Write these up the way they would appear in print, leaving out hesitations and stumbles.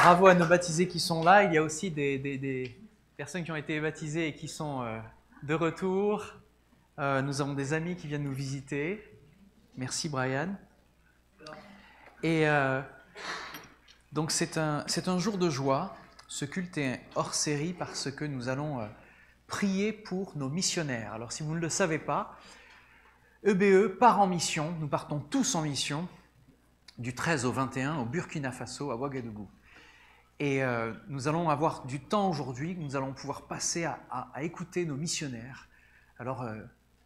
Bravo à nos baptisés qui sont là. Il y a aussi des personnes qui ont été baptisées et qui sont de retour. Nous avons des amis qui viennent nous visiter. Merci Brian. Et donc c'est un jour de joie. Ce culte est hors série parce que nous allons prier pour nos missionnaires. Alors si vous ne le savez pas, EBE part en mission. Nous partons tous en mission du 13 au 21 au Burkina Faso, à Ouagadougou. Et nous allons avoir du temps aujourd'hui, nous allons pouvoir passer à écouter nos missionnaires. Alors,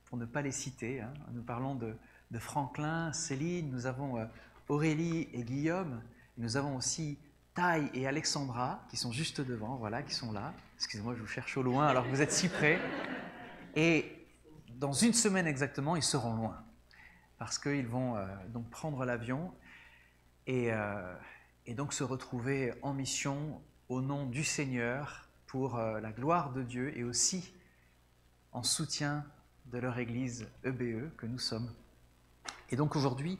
pour ne pas les citer, hein, nous parlons de Franklin, Céline, nous avons Aurélie et Guillaume, nous avons aussi Taï et Alexandra, qui sont juste devant, voilà, qui sont là. Excusez-moi, je vous cherche au loin alors que vous êtes si près. Et dans une semaine exactement, ils seront loin, parce qu'ils vont donc prendre l'avion et donc se retrouver en mission au nom du Seigneur pour la gloire de Dieu et aussi en soutien de leur Église EBE que nous sommes. Et donc aujourd'hui,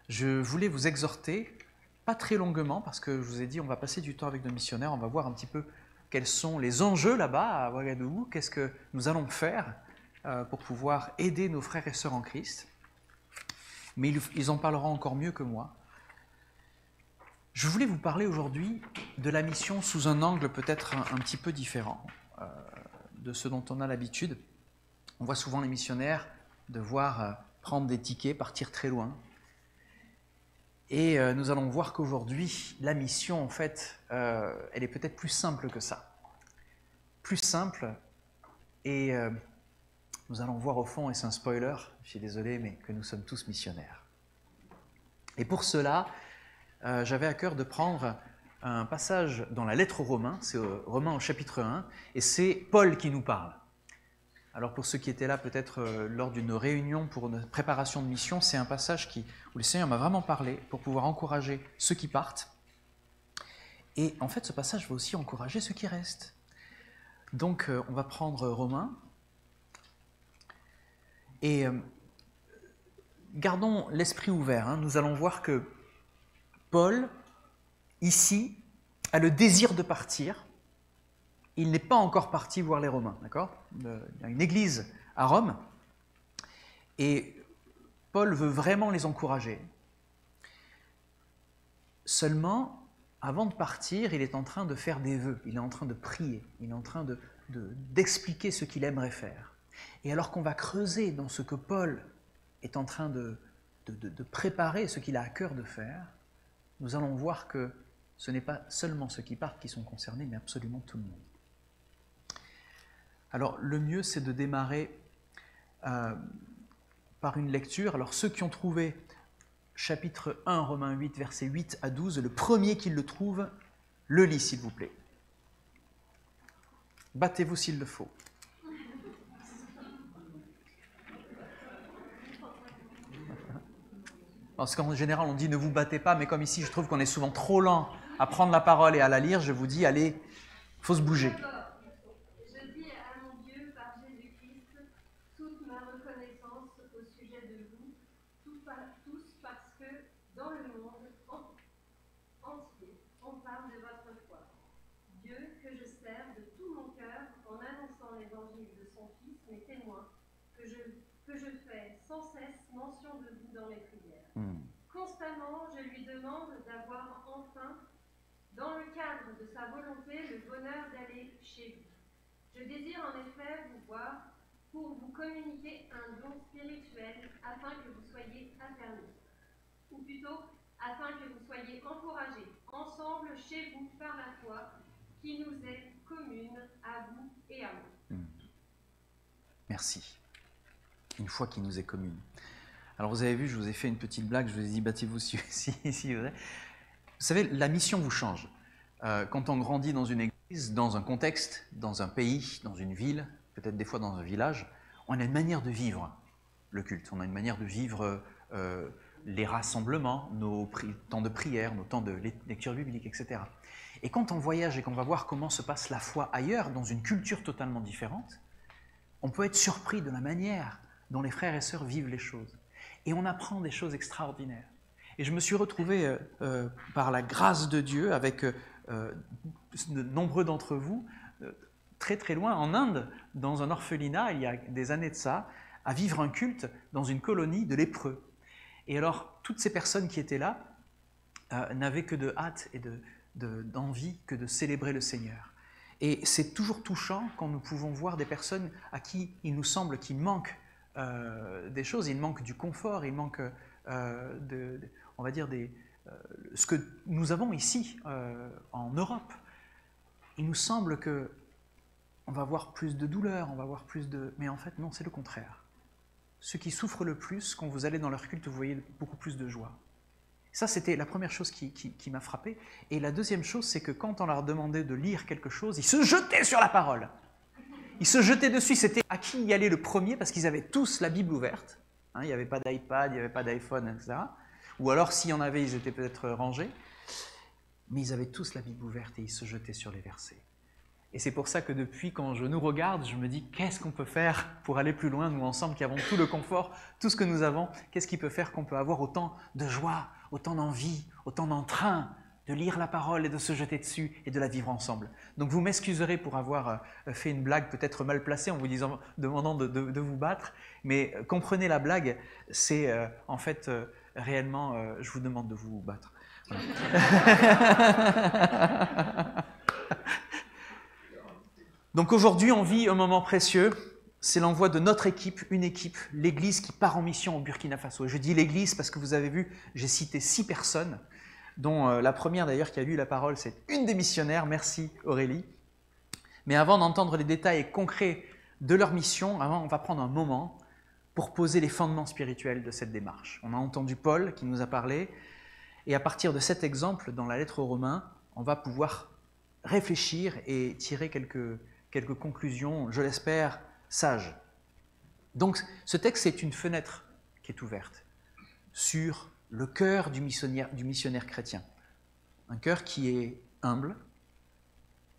je voulais vous exhorter, pas très longuement, parce que je vous ai dit on va passer du temps avec nos missionnaires, on va voir un petit peu quels sont les enjeux là-bas à Ouagadougou, qu'est-ce que nous allons faire pour pouvoir aider nos frères et sœurs en Christ. Mais ils en parleront encore mieux que moi. Je voulais vous parler aujourd'hui de la mission sous un angle peut-être un petit peu différent de ce dont on a l'habitude. On voit souvent les missionnaires devoir prendre des tickets, partir très loin. Et nous allons voir qu'aujourd'hui, la mission, en fait, elle est peut-être plus simple que ça. Plus simple, et nous allons voir au fond, et c'est un spoiler, je suis désolé, mais que nous sommes tous missionnaires. Et pour cela, j'avais à cœur de prendre un passage dans la lettre aux Romains, c'est Romains au chapitre 1, et c'est Paul qui nous parle. Alors pour ceux qui étaient là peut-être lors d'une réunion pour une préparation de mission, c'est un passage où le Seigneur m'a vraiment parlé pour pouvoir encourager ceux qui partent. Et en fait, ce passage va aussi encourager ceux qui restent. Donc on va prendre Romains, et gardons l'esprit ouvert, hein. Nous allons voir que Paul, ici, a le désir de partir. Il n'est pas encore parti voir les Romains, d'accord ? Il y a une église à Rome, et Paul veut vraiment les encourager. Seulement, avant de partir, il est en train de faire des vœux, il est en train de prier, il est en train d'expliquer ce qu'il aimerait faire. Et alors qu'on va creuser dans ce que Paul est en train de préparer, ce qu'il a à cœur de faire, nous allons voir que ce n'est pas seulement ceux qui partent qui sont concernés, mais absolument tout le monde. Alors, le mieux, c'est de démarrer par une lecture. Alors, ceux qui ont trouvé chapitre 1, Romains 8, versets 8 à 12, le premier qui le trouve, le lit, s'il vous plaît. Battez-vous s'il le faut. Parce qu'en général, on dit ne vous battez pas, mais comme ici, je trouve qu'on est souvent trop lent à prendre la parole et à la lire, je vous dis, allez, il faut se bouger. Je dis à mon Dieu, par Jésus-Christ, toute ma reconnaissance au sujet de vous, tous parce que dans le monde entier, on parle de votre foi. Dieu, que je sers de tout mon cœur en annonçant l'évangile de son Fils, mes témoins, que je fais sans cesse mention de vous dans mes prières. Constamment, je lui demande d'avoir enfin, dans le cadre de sa volonté, le bonheur d'aller chez vous. Je désire en effet vous voir pour vous communiquer un don spirituel afin que vous soyez affermis, ou plutôt afin que vous soyez encouragés ensemble chez vous par la foi qui nous est commune à vous et à moi. Merci. Une foi qui nous est commune. Alors vous avez vu, je vous ai fait une petite blague, je vous ai dit battez-vous si vous savez, la mission vous change. Quand on grandit dans une église, dans un contexte, dans un pays, dans une ville, peut-être des fois dans un village, on a une manière de vivre le culte, on a une manière de vivre les rassemblements, nos temps de prière, nos temps de lecture biblique, etc. Et quand on voyage et qu'on va voir comment se passe la foi ailleurs, dans une culture totalement différente, on peut être surpris de la manière dont les frères et sœurs vivent les choses. Et on apprend des choses extraordinaires. Et je me suis retrouvé par la grâce de Dieu avec de nombreux d'entre vous, très très loin, en Inde, dans un orphelinat, il y a des années de ça, à vivre un culte dans une colonie de lépreux. Et alors, toutes ces personnes qui étaient là n'avaient que de hâte et d'envie que de célébrer le Seigneur. Et c'est toujours touchant quand nous pouvons voir des personnes à qui il nous semble qu'il manque des choses, il manque du confort, il manque, on va dire, ce que nous avons ici en Europe. Il nous semble que on va voir plus de douleur, on va voir plus de... Mais en fait, non, c'est le contraire. Ceux qui souffrent le plus, quand vous allez dans leur culte, vous voyez beaucoup plus de joie. Ça, c'était la première chose qui m'a frappé. Et la deuxième chose, c'est que quand on leur demandait de lire quelque chose, ils se jetaient sur la parole. Ils se jetaient dessus. C'était à qui y aller le premier, parce qu'ils avaient tous la Bible ouverte. Hein, il n'y avait pas d'iPad, il n'y avait pas d'iPhone, etc. Ou alors, s'il y en avait, ils étaient peut-être rangés. Mais ils avaient tous la Bible ouverte et ils se jetaient sur les versets. Et c'est pour ça que depuis, quand je nous regarde, je me dis, qu'est-ce qu'on peut faire pour aller plus loin, nous ensemble qui avons tout le confort, tout ce que nous avons, qu'est-ce qui peut faire qu'on peut avoir autant de joie, autant d'envie, autant d'entrain de lire la parole et de se jeter dessus et de la vivre ensemble. Donc vous m'excuserez pour avoir fait une blague peut-être mal placée en vous demandant de vous battre, mais comprenez la blague, c'est en fait réellement, je vous demande de vous battre. Voilà. Donc aujourd'hui, on vit un moment précieux, c'est l'envoi de notre équipe, une équipe, l'Église qui part en mission au Burkina Faso. Et je dis l'Église parce que vous avez vu, j'ai cité 6 personnes, dont la première d'ailleurs qui a lu la parole, c'est une des missionnaires, merci Aurélie. Mais avant d'entendre les détails concrets de leur mission, on va prendre un moment pour poser les fondements spirituels de cette démarche. On a entendu Paul qui nous a parlé, et à partir de cet exemple, dans la lettre aux Romains, on va pouvoir réfléchir et tirer quelques conclusions, je l'espère, sages. Donc, ce texte, c'est une fenêtre qui est ouverte sur le cœur du missionnaire chrétien. Un cœur qui est humble,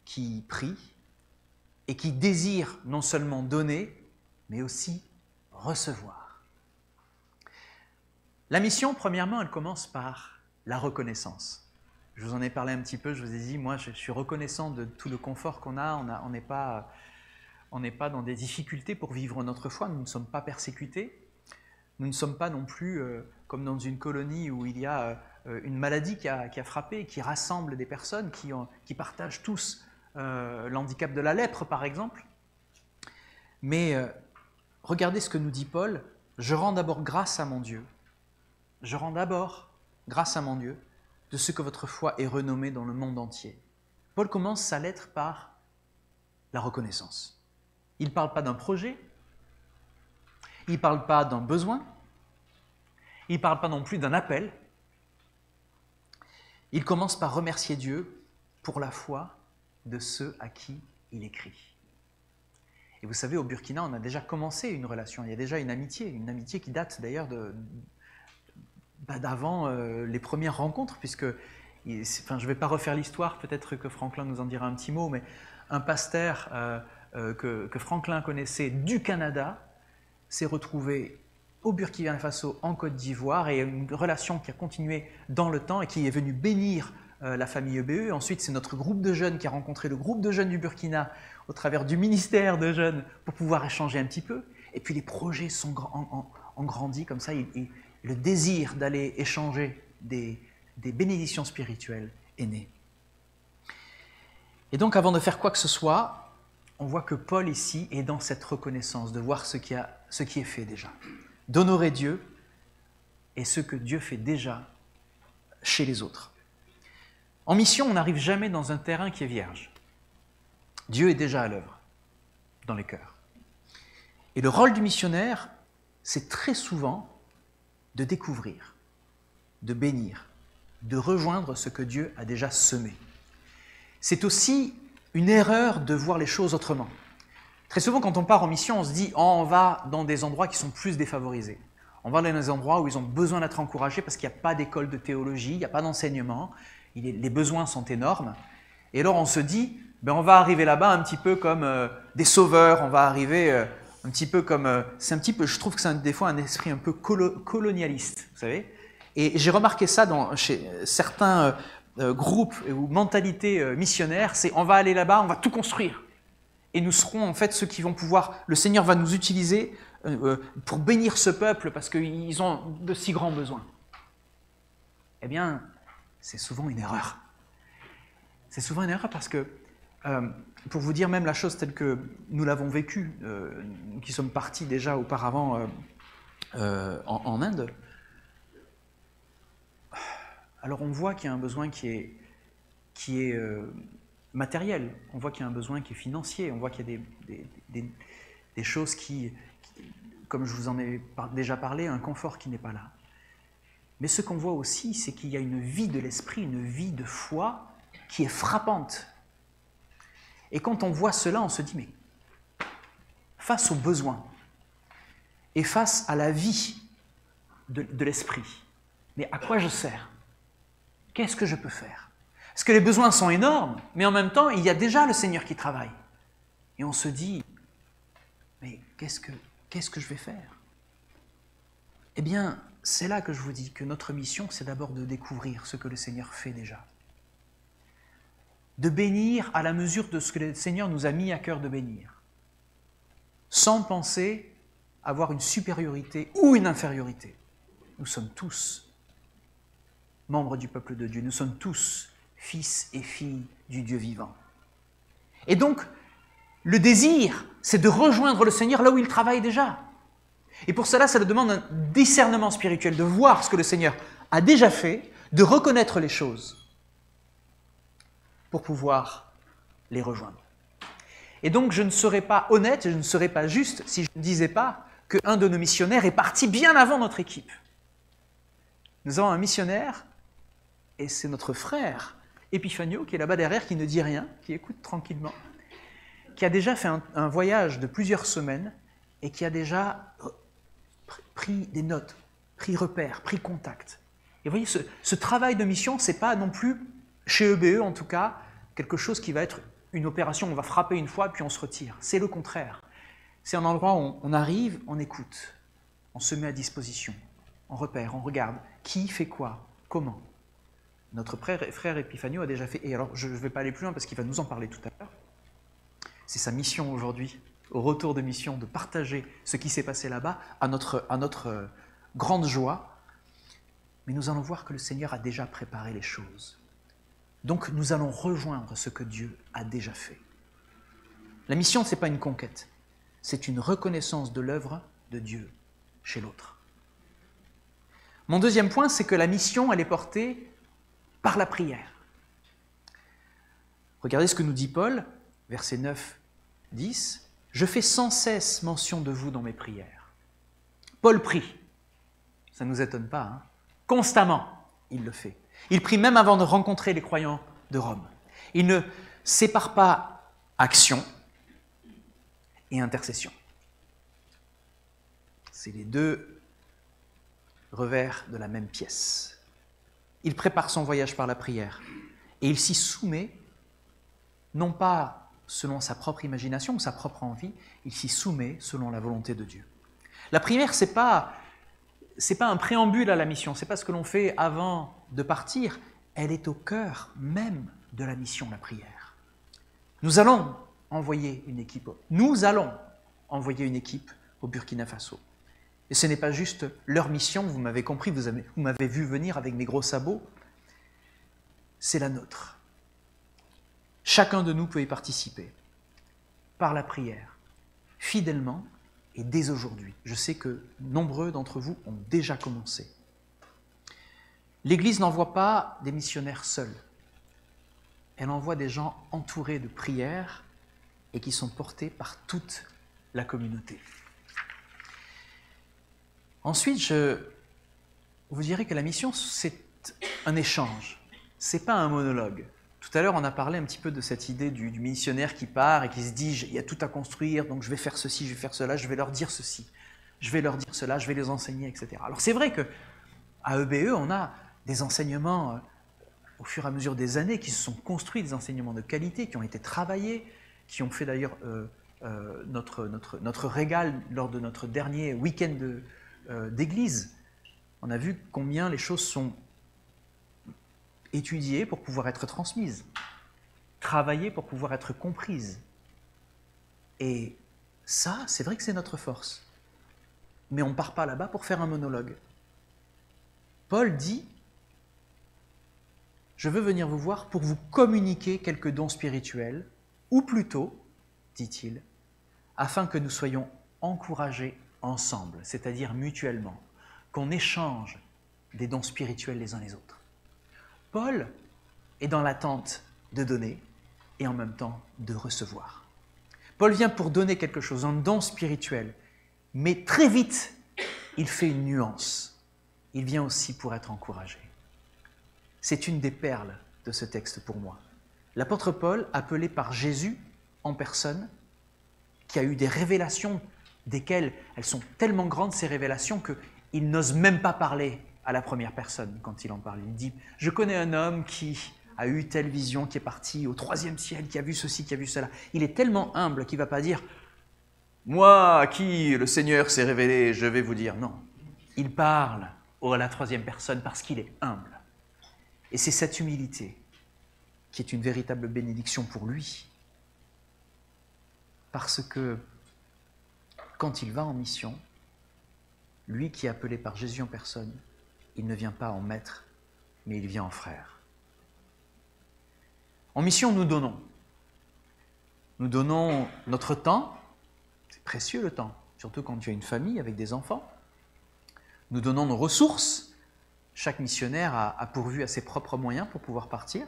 qui prie et qui désire non seulement donner, mais aussi recevoir. La mission, premièrement, elle commence par la reconnaissance. Je vous en ai parlé un petit peu, je vous ai dit, moi je suis reconnaissant de tout le confort qu'on a, on n'est pas dans des difficultés pour vivre notre foi, nous ne sommes pas persécutés, nous ne sommes pas non plus comme dans une colonie où il y a une maladie qui a frappé et qui rassemble des personnes qui partagent tous l'handicap de la lèpre par exemple. Mais regardez ce que nous dit Paul, je rends d'abord grâce à mon Dieu, je rends d'abord grâce à mon Dieu de ce que votre foi est renommée dans le monde entier. Paul commence sa lettre par la reconnaissance. Il ne parle pas d'un projet, il ne parle pas d'un besoin, il ne parle pas non plus d'un appel. Il commence par remercier Dieu pour la foi de ceux à qui il écrit. Et vous savez, au Burkina, on a déjà commencé une relation, il y a déjà une amitié qui date d'ailleurs d'avant les premières rencontres, puisque, je ne vais pas refaire l'histoire, peut-être que Franklin nous en dira un petit mot, mais un pasteur que Franklin connaissait du Canada s'est retrouvé au Burkina Faso, en Côte d'Ivoire, et une relation qui a continué dans le temps et qui est venue bénir la famille EBE. Ensuite, c'est notre groupe de jeunes qui a rencontré le groupe de jeunes du Burkina au travers du ministère de jeunes pour pouvoir échanger un petit peu. Et puis les projets ont grandi comme ça. Le désir d'aller échanger des bénédictions spirituelles est né. Et donc, avant de faire quoi que ce soit, on voit que Paul ici est dans cette reconnaissance de voir ce qui est fait déjà, d'honorer Dieu et ce que Dieu fait déjà chez les autres. En mission, on n'arrive jamais dans un terrain qui est vierge. Dieu est déjà à l'œuvre dans les cœurs. Et le rôle du missionnaire, c'est très souvent de découvrir, de bénir, de rejoindre ce que Dieu a déjà semé. C'est aussi une erreur de voir les choses autrement. Très souvent, quand on part en mission, on se dit « on va dans des endroits qui sont plus défavorisés. On va dans des endroits où ils ont besoin d'être encouragés parce qu'il n'y a pas d'école de théologie, il n'y a pas d'enseignement, les besoins sont énormes. Et alors on se dit on va arriver là-bas un petit peu comme des sauveurs, on va arriver un petit peu comme... je trouve que c'est des fois un esprit un peu colonialiste, vous savez. Et j'ai remarqué ça chez certains groupe ou mentalité missionnaire, c'est on va aller là-bas, on va tout construire. Et nous serons en fait ceux qui vont pouvoir, le Seigneur va nous utiliser pour bénir ce peuple parce qu'ils ont de si grands besoins. Eh bien, c'est souvent une erreur. C'est souvent une erreur parce que, pour vous dire même la chose telle que nous l'avons vécue, nous qui sommes partis déjà auparavant en Inde, alors on voit qu'il y a un besoin qui est matériel, on voit qu'il y a un besoin qui est financier, on voit qu'il y a des choses qui, comme je vous en ai déjà parlé, un confort qui n'est pas là. Mais ce qu'on voit aussi, c'est qu'il y a une vie de l'esprit, une vie de foi qui est frappante. Et quand on voit cela, on se dit, mais face aux besoins et face à la vie de l'esprit, mais à quoi je sers? Qu'est-ce que je peux faire? Parce que les besoins sont énormes, mais en même temps, il y a déjà le Seigneur qui travaille. Et on se dit, mais qu'est-ce que je vais faire? Eh bien, c'est là que je vous dis que notre mission, c'est d'abord de découvrir ce que le Seigneur fait déjà. De bénir à la mesure de ce que le Seigneur nous a mis à cœur de bénir. Sans penser avoir une supériorité ou une infériorité. Nous sommes tous membres du peuple de Dieu. Nous sommes tous fils et filles du Dieu vivant. Et donc, le désir, c'est de rejoindre le Seigneur là où il travaille déjà. Et pour cela, ça demande un discernement spirituel, de voir ce que le Seigneur a déjà fait, de reconnaître les choses pour pouvoir les rejoindre. Et donc, je ne serais pas honnête, je ne serais pas juste si je ne disais pas qu'un de nos missionnaires est parti bien avant notre équipe. Nous avons un missionnaire, et c'est notre frère Epifanio, qui est là-bas derrière, qui ne dit rien, qui écoute tranquillement, qui a déjà fait un voyage de plusieurs semaines et qui a déjà pris des notes, pris repères, pris contact. Et vous voyez, ce travail de mission, ce n'est pas non plus, chez EBE en tout cas, quelque chose qui va être une opération, on va frapper une fois puis on se retire. C'est le contraire. C'est un endroit où on arrive, on écoute, on se met à disposition, on repère, on regarde qui fait quoi, comment. Notre frère Epifanio a déjà fait, et alors je ne vais pas aller plus loin parce qu'il va nous en parler tout à l'heure. C'est sa mission aujourd'hui, au retour de mission, de partager ce qui s'est passé là-bas à notre grande joie. Mais nous allons voir que le Seigneur a déjà préparé les choses. Donc nous allons rejoindre ce que Dieu a déjà fait. La mission, ce n'est pas une conquête, c'est une reconnaissance de l'œuvre de Dieu chez l'autre. Mon deuxième point, c'est que la mission, elle est portée par la prière. Regardez ce que nous dit Paul, versets 9, 10. « Je fais sans cesse mention de vous dans mes prières. » Paul prie. Ça ne nous étonne pas, hein? Constamment, il le fait. Il prie même avant de rencontrer les croyants de Rome. Il ne sépare pas action et intercession. C'est les deux revers de la même pièce. Il prépare son voyage par la prière et il s'y soumet, non pas selon sa propre imagination ou sa propre envie, il s'y soumet selon la volonté de Dieu. La prière, c'est pas un préambule à la mission, c'est pas ce que l'on fait avant de partir, elle est au cœur même de la mission, la prière. Nous allons envoyer une équipe au Burkina Faso. Et ce n'est pas juste leur mission, vous m'avez compris, vous m'avez vu venir avec mes gros sabots, c'est la nôtre. Chacun de nous peut y participer, par la prière, fidèlement et dès aujourd'hui. Je sais que nombreux d'entre vous ont déjà commencé. L'Église n'envoie pas des missionnaires seuls. Elle envoie des gens entourés de prières et qui sont portés par toute la communauté. Ensuite, je vous dirais que la mission, c'est un échange. Ce n'est pas un monologue. Tout à l'heure, on a parlé un petit peu de cette idée du missionnaire qui part et qui se dit « il y a tout à construire, donc je vais faire ceci, je vais faire cela, je vais leur dire ceci, je vais leur dire cela, je vais les enseigner, etc. » Alors c'est vrai qu'à EBE, on a des enseignements au fur et à mesure des années qui se sont construits, des enseignements de qualité, qui ont été travaillés, qui ont fait d'ailleurs notre régal lors de notre dernier week-end d'église. On a vu combien les choses sont étudiées pour pouvoir être transmises, travaillées pour pouvoir être comprises. Et ça, c'est vrai que c'est notre force. Mais on ne part pas là-bas pour faire un monologue. Paul dit « Je veux venir vous voir pour vous communiquer quelques dons spirituels, ou plutôt, dit-il, afin que nous soyons encouragés ensemble, c'est-à-dire mutuellement, qu'on échange des dons spirituels les uns les autres. » Paul est dans l'attente de donner et en même temps de recevoir. Paul vient pour donner quelque chose, un don spirituel, mais très vite, il fait une nuance. Il vient aussi pour être encouragé. C'est une des perles de ce texte pour moi. L'apôtre Paul, appelé par Jésus en personne, qui a eu des révélations desquelles elles sont tellement grandes, ces révélations, qu'il n'ose même pas parler à la première personne quand il en parle. Il dit « Je connais un homme qui a eu telle vision, qui est parti au 3e ciel, qui a vu ceci, qui a vu cela. » Il est tellement humble qu'il ne va pas dire « Moi, à qui le Seigneur s'est révélé, je vais vous dire. » Non, il parle à la 3e personne parce qu'il est humble. Et c'est cette humilité qui est une véritable bénédiction pour lui. Parce que quand il va en mission, lui qui est appelé par Jésus en personne, il ne vient pas en maître, mais il vient en frère. En mission, nous donnons. Nous donnons notre temps, c'est précieux le temps, surtout quand tu as une famille avec des enfants. Nous donnons nos ressources. Chaque missionnaire a pourvu à ses propres moyens pour pouvoir partir,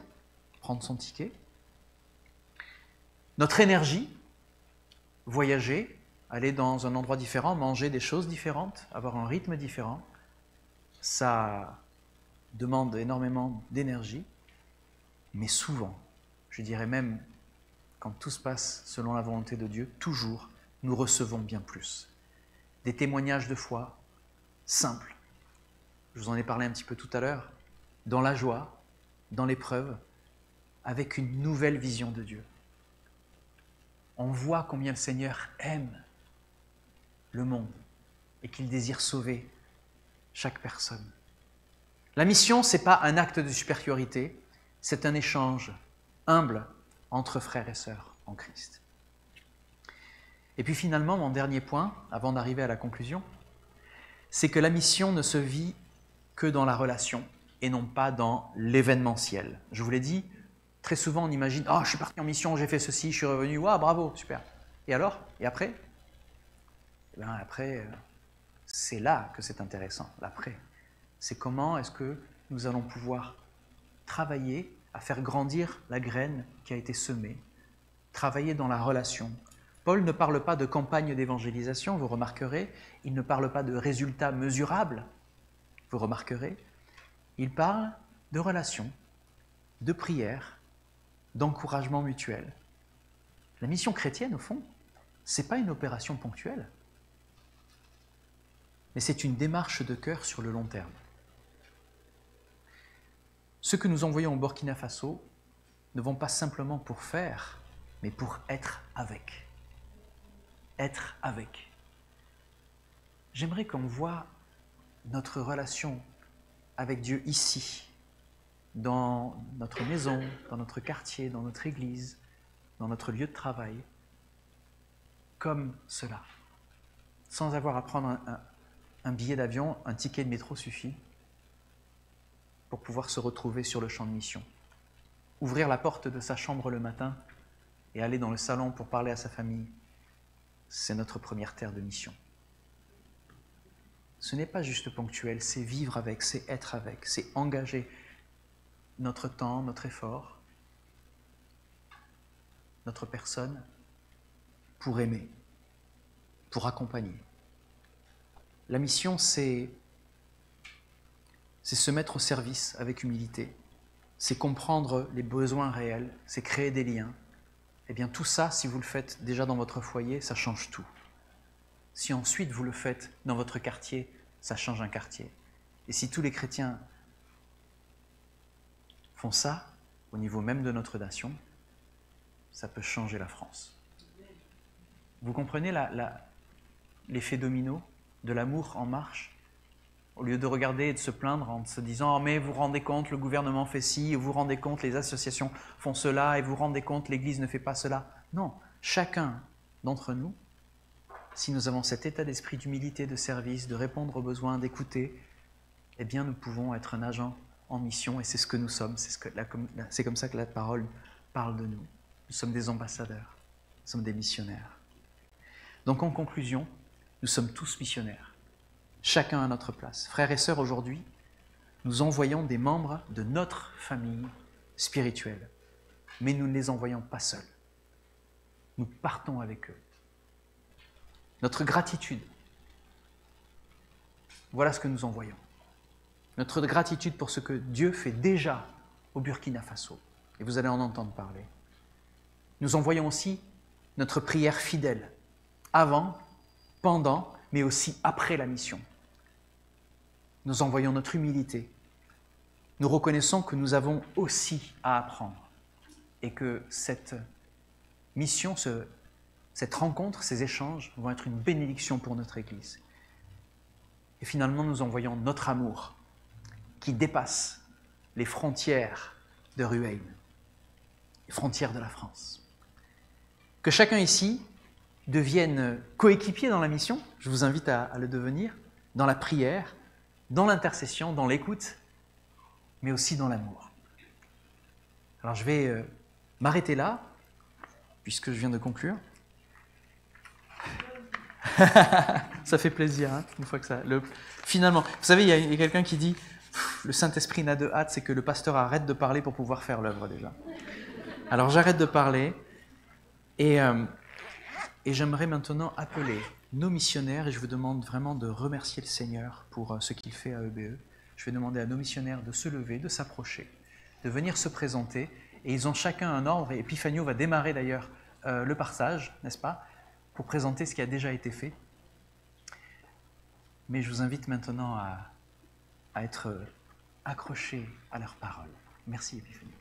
prendre son ticket. Notre énergie, voyager, aller dans un endroit différent, manger des choses différentes, avoir un rythme différent, ça demande énormément d'énergie, mais souvent, je dirais même, quand tout se passe selon la volonté de Dieu, toujours, nous recevons bien plus. Des témoignages de foi simples. Je vous en ai parlé un petit peu tout à l'heure, dans la joie, dans l'épreuve, avec une nouvelle vision de Dieu. On voit combien le Seigneur aime le monde et qu'il désire sauver chaque personne. La mission, ce n'est pas un acte de supériorité, c'est un échange humble entre frères et sœurs en Christ. Et puis finalement, mon dernier point, avant d'arriver à la conclusion, c'est que la mission ne se vit que dans la relation et non pas dans l'événementiel. Je vous l'ai dit, très souvent on imagine « Ah, je suis parti en mission, j'ai fait ceci, je suis revenu, waouh, bravo, super. » Et alors? Et après? Eh bien après, c'est là que c'est intéressant, l'après. C'est comment est-ce que nous allons pouvoir travailler à faire grandir la graine qui a été semée, travailler dans la relation. Paul ne parle pas de campagne d'évangélisation, vous remarquerez, il ne parle pas de résultats mesurables, vous remarquerez, il parle de relations, de prière, d'encouragement mutuel. La mission chrétienne, au fond, ce n'est pas une opération ponctuelle, mais c'est une démarche de cœur sur le long terme. Ceux que nous envoyons au Burkina Faso ne vont pas simplement pour faire, mais pour être avec. Être avec. J'aimerais qu'on voit notre relation avec Dieu ici, dans notre maison, dans notre quartier, dans notre église, dans notre lieu de travail, comme cela, sans avoir à prendre un billet d'avion, un ticket de métro suffit pour pouvoir se retrouver sur le champ de mission. Ouvrir la porte de sa chambre le matin et aller dans le salon pour parler à sa famille, c'est notre première terre de mission. Ce n'est pas juste ponctuel, c'est vivre avec, c'est être avec, c'est engager notre temps, notre effort, notre personne pour aimer, pour accompagner. La mission, c'est se mettre au service avec humilité, c'est comprendre les besoins réels, c'est créer des liens. Eh bien tout ça, si vous le faites déjà dans votre foyer, ça change tout. Si ensuite vous le faites dans votre quartier, ça change un quartier. Et si tous les chrétiens font ça, au niveau même de notre nation, ça peut changer la France. Vous comprenez l'effet domino de l'amour en marche? Au lieu de regarder et de se plaindre en se disant « mais vous vous rendez compte, le gouvernement fait ci, vous vous rendez compte, les associations font cela, et vous vous rendez compte, l'Église ne fait pas cela ». Non, chacun d'entre nous, si nous avons cet état d'esprit d'humilité, de service, de répondre aux besoins, d'écouter, eh bien nous pouvons être un agent en mission, et c'est ce que nous sommes, c'est comme ça que la parole parle de nous. Nous sommes des ambassadeurs, nous sommes des missionnaires. Donc en conclusion, nous sommes tous missionnaires. Chacun à notre place. Frères et sœurs, aujourd'hui, nous envoyons des membres de notre famille spirituelle, mais nous ne les envoyons pas seuls. Nous partons avec eux. Notre gratitude, voilà ce que nous envoyons. Notre gratitude pour ce que Dieu fait déjà au Burkina Faso, et vous allez en entendre parler. Nous envoyons aussi notre prière fidèle, avant, pendant, mais aussi après la mission. Nous envoyons notre humilité. Nous reconnaissons que nous avons aussi à apprendre et que cette mission, cette rencontre, ces échanges vont être une bénédiction pour notre Église. Et finalement, nous envoyons notre amour qui dépasse les frontières de Rueil, les frontières de la France. Que chacun ici devienne coéquipier dans la mission, je vous invite à le devenir, dans la prière, dans l'intercession, dans l'écoute, mais aussi dans l'amour. Alors je vais m'arrêter là, puisque je viens de conclure. Ça fait plaisir, hein, une fois que ça... Finalement, vous savez, il y a quelqu'un qui dit « Le Saint-Esprit n'a de hâte, c'est que le pasteur arrête de parler pour pouvoir faire l'œuvre déjà. » Alors j'arrête de parler, et j'aimerais maintenant appeler nos missionnaires, et je vous demande vraiment de remercier le Seigneur pour ce qu'il fait à EBE. Je vais demander à nos missionnaires de se lever, de s'approcher, de venir se présenter, et ils ont chacun un ordre, et Epiphanio va démarrer d'ailleurs le partage, n'est-ce pas, pour présenter ce qui a déjà été fait. Mais je vous invite maintenant à être accrochés à leurs paroles. Merci Epiphanio.